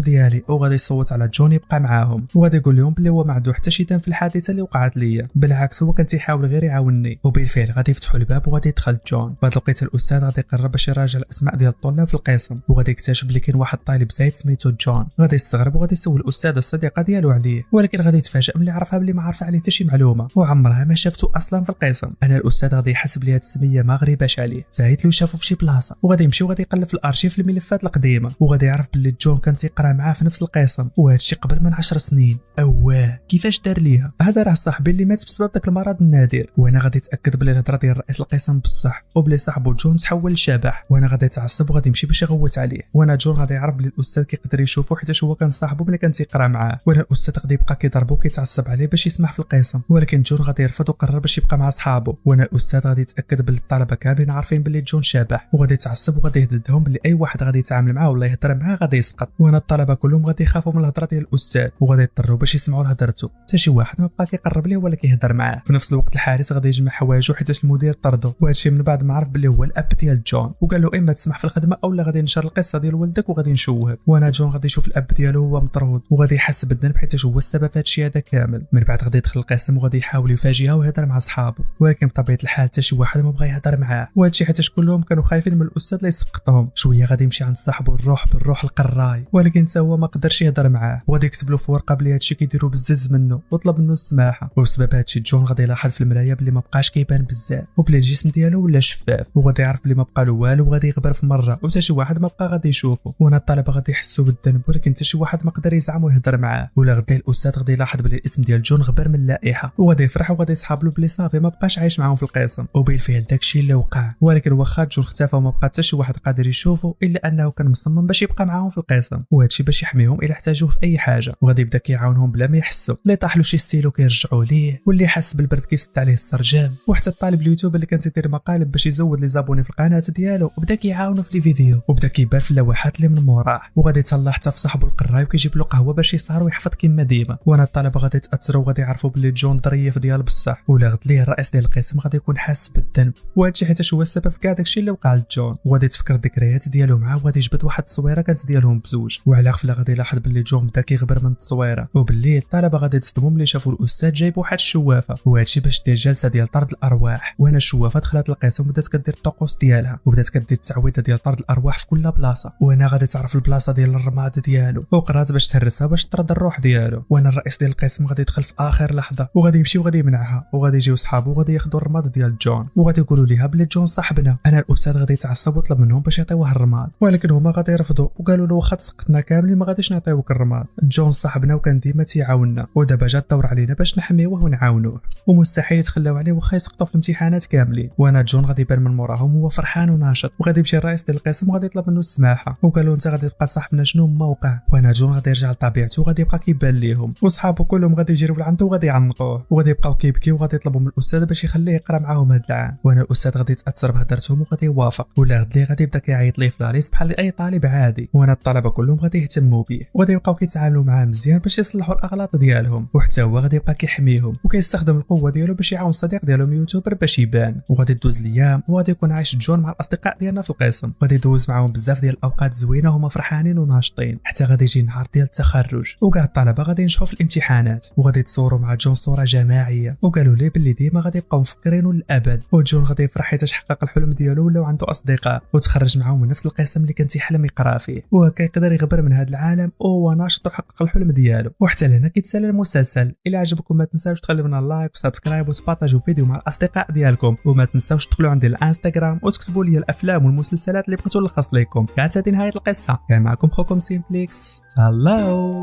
ديالي، وغادي يصوت على جون يبقى معاهم، وغادي يقول لهم بلي هو ما عنده حتى شي ذنب في الحادثه اللي وقعت ليا، بالعكس هو كان تيحاول غير يعاونني. وبالفعل غادي يفتحوا الباب وغادي يدخل جون. بعد الوقيته الاستاذ غادي يقرر باش يراجع الاسماء ديال الطلاب في القسم، وغادي يكتشف بلي كاين واحد طالب زايد سميتو جون. غادي يستغرب وغادي يسول الاستاذ الصديقه ديالو عليه، ولكن غادي يتفاجئ ملي عرفها بلي ما عارفه عليه حتى شي معلومه وعمرها ما شافته اصلا في القسم. انا الاستاذ غادي يحس بلي هاد السميه ما غريباش عليه، فايت لو شافو في شي بلاصه، وغادي يمشي وغادي يقلب في الارشيف في الملفات القديمه، وغادي يعرف بلي جون كان تيقرا معاه في نفس القسم، وهذا الشيء قبل من 10 سنين. اواه كيفاش دار ليها؟ هذا راه صاحبي اللي مات بسبب داك المرض النادر. وانا غادي اتاكد بلي الهضره ديال رئيس القسم بصح، وبلي صاحبو جون تحول لشبح. وانا غادي يتعصب وغادي يمشي باش يغوت عليه. وانا جون غادي يعرف بلي الاستاذ كيقدر يشوفو حيت هو كان صاحبو ملي كان تيقرا معاه. وانا الاستاذ غادي يبقى كيضربو وكيتعصب عليه باش يسمح في القسم، ولكن جون غادي يرفض وقرر باش يبقى مع صحابو. وانا الاستاذ غادي يتاكد بلي الطلبه كاملين عارفين بلي جون شبح، وغادي يتعصب وغادي يهددهم بلي اي واحد غادي يتعامل معاه ولا يهضر معاه غادي يسقط. وانا الطلبه كلهم غادي يخافوا من الهضره ديال الاستاذ وغادي يضطروا باش يسمعوا لهضرته، حتى شي واحد ما بقى كيقرب ليه ولا كيهضر معاه. في نفس الوقت الحارس غادي يجمع حوايجو حيت المدير طردو، وهادشي من بعد ما عرف بلي هو الاب ديال جون، وقال له اما تسمح في الخدمه اولا غادي نشر القصه ديال ولدك وغادي نشوهك. وانا جون غادي يشوف الاب ديالو هو مطرود وغادي يحس بالذنب حيت هو السبب في هادشي هذا كامل. من بعد غادي يدخل القسم وغادي يحاول يفاجئها ويهضر مع صحابو، ولكن بطبيعه الحال حتى شي واحد ما بغى يهضر معاه، وهادشي حيت كلهم كانوا خايفين من الاستاذ اللي يسقطهم. شويه غادي يمشي عند صاحبو بالروح القراي، ولكن حتى هو ما قدرش يهضر معاه، وغادي يكتب له في ورقه بلي هادشي كيديروا بزز منه وطلب منه السماحه. وبسبب هادشي جون غادي يلاحظ في المرايه بلي ما بقاش كيبان بزاف، وبلي الجسم ديالو ولا شفاف، وغادي يعرف بلي ما بقى له والو وغادي يغبر في مره، وحتى شي واحد ما بقى غادي يشوفه. وانا الطلبه غادي يحسوا بالذنب، ولكن حتى شي واحد ما قدر يزعم ويهضر معاه. ولا غدا الاستاذ غادي يلاحظ بلي الاسم ديال جون غبر من اللائحه، وغادي يفرح وغادي يسحب له بلي صافي ما بقاش عايش معاهم في القسم. وبالفعل داكشي اللي وقع، ولكن واخا جون اختفى وما بقى حتى شي واحد قادر يشوفه، الا انه كان مصمم باش يبقى معاهم في القسم، وهادشي باش يحميهم الا احتاجوه في اي حاجه. وغادي يبدا كيعاونهم بلا ما يحسوا، اللي طاح له شي ستيلو كيرجعوا ليه، واللي حس بالبرد كيسد عليه السرجام، وحتى الطالب اليوتيوب اللي كان تيدير مقالب باش يزود لي زابوني في القناه ديالو وبدا كيعاونو في لي فيديو، وبدا كيبان في اللوحات اللي من موراه. وغادي يتهلا حتى في صاحبو القراي وكيجيب له قهوه باش يسهر ويحفظ كيما ديما. وانا الطلبه غادي يتاثروا وغادي يعرفوا بلي جون ظريف ديال بصح، ولا غد ليه الرئيس ديال القسم غادي يكون حاس بالذنب، وهادشي حيت هو السبب في كاع داكشي اللي وقع لجون. وغادي تفكر الذكريات ديالو معاه، وغادي يجبد واحد التصويره كانت ديالهم بزوج. وعلى غفله غادي يلاحظ بلي جون بدا كيغبر من التصويره. وبالليل الطلبه غادي يتصدموا ملي شافوا الاستاذ جايب واحد الشوافه، وهادشي باش دير جلسه ديال طرد الارواح. وانا الشوافه دخلت القسم وبدات كدير الطقوس ديالها، وبدات كدير التعويذه ديال طرد الارواح في كل بلاصه. وانا غادي تعرف البلاصه ديال الرماد ديالو، وقرات باش تهرسها باش تطرد الروح ديالو. وانا الرئيس ديال القسم غادي يدخل في اخر لحظه وغادي يمشي وغادي يمنعها، وغادي يجيو صحابو وغادي ياخذوا الرماد ديال جون، وغادي يقولوا وقالوا ليها بلي جون صاحبنا. انا الاستاذ غادي يتعصب وطلب منهم باش يعطيوه الرماد، ولكن هما غادي يرفضوا وقالوا له واخا تسقطنا كاملين ما غاديش نعطيوك الرماد. جون صاحبنا وكان ديما تيعاوننا، ودابا جا الدور علينا باش نحميوه ونعاونوه، ومستحيل يتخلاو عليه واخا يسقطوا في الامتحانات كاملين. وانا جون غادي يبان من موراهم هو فرحان وناشط، وغادي يمشي الرئيس ديال القسم وغادي يطلب منه السماحه، وقالوا انت غادي تبقى صاحبنا شنو ما وقع. وانا جون غادي يرجع لطبيعته وغادي يبقى كيبان ليهم، وصحابو كلهم غادي يجريو لعنده وغادي يعنقوه، وغادي يبقاو كيبكيو وغادي يطلبوا من الاستاذ باش يخليه يقرا معاهم هذا العام. وانا الاستاذ غادي يتاثر بهضرتهم وغادي يوافق، ولا غد لي غادي يبدا كيعيط ليه في لاليست بحال اي طالب عادي. وانا الطلبه كلهم غادي يهتموا به وغادي يبقاو كيتعاملوا معاه مزيان باش يصلحوا الاغلاط ديالهم، وحتى هو غادي يبقى كيحميهم وكيستخدم القوه ديالو باش يعاون الصديق ديالهم يوتيوبر باش يبان. وغادي تدوز الايام وغادي يكون عايش جون مع الاصدقاء ديالنا في القسم، غادي يدوز معاهم بزاف ديال الاوقات زوينه هما فرحانين وناشطين، حتى غادي يجي النهار ديال التخرج وكاع الطلبه غادي ينجحوا في الامتحانات، وغادي يتصوروا مع جون صوره جماعيه، وقالوا ليه باللي ديما غادي يبقاو مفكرينه للابد. وجون غادي يفرح حيت حقق الحلم ديالو ولاو عنده اصدقاء وتخرج معاهم من نفس القسم اللي كان تيحلم يقرا فيه، وهكا يقدر يغبر من هذا العالم وهو ناشط وحقق الحلم ديالو. وحتى لهنا كيتسالى المسلسل. الى عجبكم ما تنساوش تخليو لنا لايك وسبسكرايب وتبارطاجيو الفيديو مع الاصدقاء ديالكم، وما تنساوش تدخلوا عندي الانستغرام وتكتبوا لي الافلام والمسلسلات اللي بغيتو نلخص لكم. كانت هذه نهايه القصه، كان معكم خوكم سيمبليكس، تهلاو.